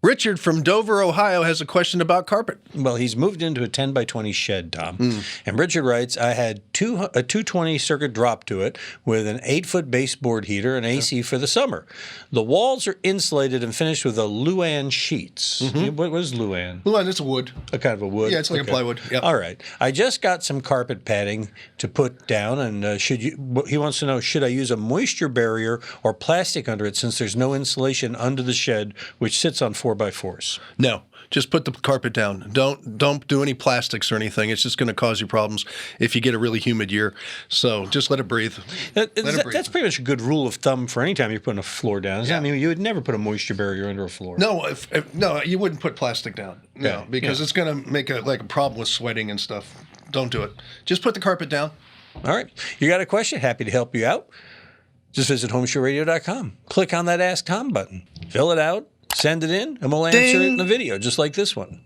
Richard from Dover, Ohio, has a question about carpet. Well, he's moved into a 10 by 20 shed, Tom. And Richard writes, I had a 220 circuit drop to it with an 8-foot baseboard heater and AC for the summer. The walls are insulated and finished with a Luan sheets. What is Luan? Luan, it's a wood. A kind of a wood? Yeah, it's like a plywood. Yep. All right. I just got some carpet padding to put down, and he wants to know, should I use a moisture barrier or plastic under it since there's no insulation under the shed, which sits on 4x4s? No, just put the carpet down. Don't do any plastics or anything. It's just going to cause you problems if you get a really humid year. So just let it breathe. That's pretty much a good rule of thumb for any time you're putting a floor down. Yeah. I mean, you would never put a moisture barrier under a floor. No, no, you wouldn't put plastic down. No, because it's going to make a problem with sweating and stuff. Don't do it. Just put the carpet down. All right. You got a question? Happy to help you out. Just visit HomeShowRadio.com. Click on that Ask Tom button. Fill it out. Send it in, and we'll answer it in a video, just like this one.